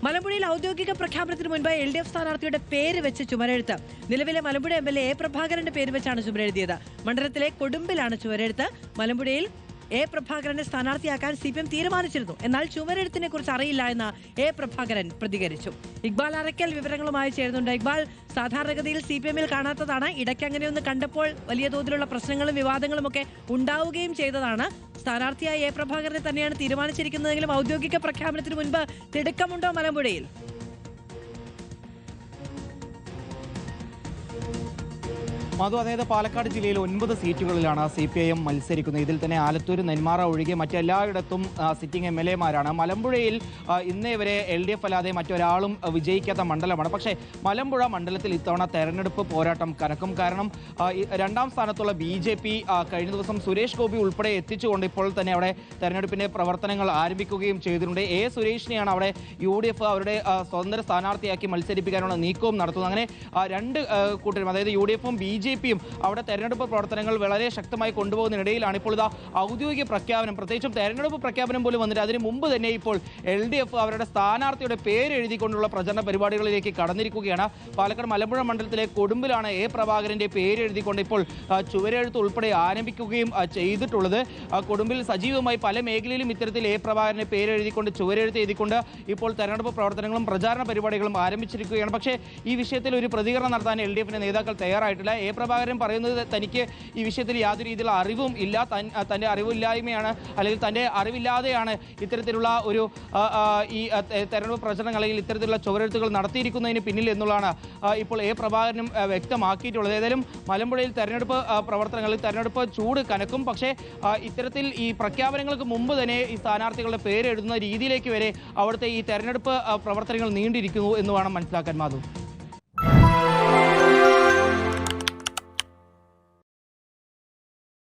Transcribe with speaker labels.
Speaker 1: മലമ്പുഴയിൽ ഔദ്യോഗിക പ്രഖ്യാപനത്തിന് മുൻപ് LDF സ്ഥാനാർത്ഥിയുടെ പേര് വെച്ച് ചുമരെഴുത്ത്. നിലവിലെ മലമ്പുഴ MLA A. പ്രഭാകരന്റെ പേര് വെച്ചാണ് ചുമരെഴുതിയത്. മണ്ഡലത്തിലെ കൊടുമ്പിലാണ് ചുമരെഴുത്ത്. മലമ്പുഴയിൽ A. പ്രഭാകരനെ സ്ഥാനാർത്ഥിയാക്കാൻ CPM തീരുമാനിച്ചിരുന്നു. എന്നാൽ ചുമരെഴുത്തിനെ കുറിച്ച് അറിയില്ല എന്ന് A. പ്രഭാകരൻ പ്രതികരിച്ചു. ഇക്ബാൽ അറക്കൽ വിവരങ്ങളുമായി ചേരുന്നുണ്ട്. ഇക്ബാൽ, സാധാരണഗതിയിൽ CPM-ൽ കാണാത്തതാണ്. ഇടയ്ക്ക് അങ്ങനെയൊന്ന് കണ്ടപ്പോൾ വലിയ തോതിലുള്ള പ്രശ്നങ്ങളും വിവാദങ്ങളും ഒക്കെ ഉണ്ടാവുകയും ചെയ്തതാണ്. സ്ഥാനാർത്ഥിയായ A. പ്രഭാകരനെ തന്നെയാണ് തീരുമാനിച്ചിരിക്കുന്നതെങ്കിലും ഔദ്യോഗിക പ്രഖ്യാപനത്തിന് മുൻപ് തിടുക്കമുണ്ടോ മലമ്പുഴയിൽ?
Speaker 2: മധു, അതായത് പാലക്കാട് ജില്ലയിൽ 9 സീറ്റുകളിലാണ് CPIM മത്സരിക്കുന്നത്. ഇതിൽ തന്നെ ആലത്തൂർ, നെന്മാറ ഒഴികെ മറ്റെല്ലായിടത്തും സിറ്റിംഗ് MLA-മാരാണ്. മലമ്പുഴയിൽ ഇന്നേ വരെ LDF അല്ലാതെ മറ്റൊരാളും വിജയിക്കാത്ത മണ്ഡലമാണ്. പക്ഷേ മലമ്പുഴ മണ്ഡലത്തിൽ ഇത്തവണ തെരഞ്ഞെടുപ്പ് പോരാട്ടം കനക്കും. കാരണം രണ്ടാം സ്ഥാനത്തുള്ള BJP കഴിഞ്ഞ ദിവസം സുരേഷ് ഗോപി ഉൾപ്പെടെ എത്തിച്ചുകൊണ്ട് ഇപ്പോൾ തന്നെ അവിടെ തെരഞ്ഞെടുപ്പിന്റെ പ്രവർത്തനങ്ങൾ ആരംഭിക്കുകയും ചെയ്തിട്ടുണ്ട്. A. സുരേഷിനെയാണ് അവിടെ UDF അവരുടെ സ്വതന്ത്ര സ്ഥാനാർത്ഥിയാക്കി മത്സരിപ്പിക്കാനുള്ള നീക്കവും നടത്തുന്നത്. അങ്ങനെ രണ്ട് കൂട്ടരും, അതായത് UDF-ഉം BJP-യും അവിടെ തെരഞ്ഞെടുപ്പ് പ്രവർത്തനങ്ങൾ വളരെ ശക്തമായി കൊണ്ടുപോകുന്നതിനിടയിലാണ് ഇപ്പോൾ ഇതാ ഔദ്യോഗിക പ്രഖ്യാപനം, പ്രത്യേകിച്ചും തെരഞ്ഞെടുപ്പ് പ്രഖ്യാപനം പോലും വന്നിട്ട് അതിന് മുമ്പ് തന്നെ ഇപ്പോൾ LDF അവരുടെ സ്ഥാനാർത്ഥിയുടെ പേര് എഴുതിക്കൊണ്ടുള്ള പ്രചരണ പരിപാടികളിലേക്ക് കടന്നിരിക്കുകയാണ്. പാലക്കാട് മലമ്പുഴ മണ്ഡലത്തിലെ കൊടുമ്പിലാണ് A. പ്രഭാകരന്റെ പേര് എഴുതിക്കൊണ്ട് ഇപ്പോൾ ചുവരെഴുത്ത് ഉൾപ്പെടെ ആരംഭിക്കുകയും ചെയ്തിട്ടുള്ളത്. കൊടുമ്പിൽ സജീവമായി പല മേഖലയിലും ഇത്തരത്തിൽ A. പ്രഭാകരന്റെ പേര് എഴുതിക്കൊണ്ട് ചുവരെഴുത്ത് എഴുതിക്കൊണ്ട് ഇപ്പോൾ തെരഞ്ഞെടുപ്പ് പ്രവർത്തനങ്ങളും പ്രചാരണ പരിപാടികളും ആരംഭിച്ചിരിക്കുകയാണ്. പക്ഷേ ഈ വിഷയത്തിൽ ഒരു പ്രതികരണം നടത്താൻ LDF-ന്റെ നേതാക്കൾ തയ്യാറായിട്ടില്ല. A. പ്രഭാകരൻ പറയുന്നത് തനിക്ക് ഈ വിഷയത്തിൽ യാതൊരു രീതിയിലുള്ള അറിവും ഇല്ല, തൻ്റെ അറിവില്ലായ്മയാണ് അല്ലെങ്കിൽ തൻ്റെ അറിവില്ലാതെയാണ് ഇത്തരത്തിലുള്ള ഒരു ഈ തെരഞ്ഞെടുപ്പ് പ്രചരണങ്ങൾ അല്ലെങ്കിൽ ഇത്തരത്തിലുള്ള ചുവരെഴുത്തുകൾ നടത്തിയിരിക്കുന്നതിന് പിന്നിൽ എന്നുള്ളതാണ് ഇപ്പോൾ A. പ്രഭാകരനും വ്യക്തമാക്കിയിട്ടുള്ളത്. ഏതായാലും മലമ്പുഴയിൽ തെരഞ്ഞെടുപ്പ് പ്രവർത്തനങ്ങളിൽ തെരഞ്ഞെടുപ്പ് ചൂട് കനക്കും. പക്ഷേ ഇത്തരത്തിൽ ഈ പ്രഖ്യാപനങ്ങൾക്ക് മുമ്പ് തന്നെ ഈ സ്ഥാനാർത്ഥികളുടെ പേര് എഴുതുന്ന രീതിയിലേക്ക് വരെ അവിടുത്തെ ഈ തെരഞ്ഞെടുപ്പ് പ്രവർത്തനങ്ങൾ നീണ്ടിരിക്കുന്നു എന്ന് വേണം മനസ്സിലാക്കാൻ. മാധു.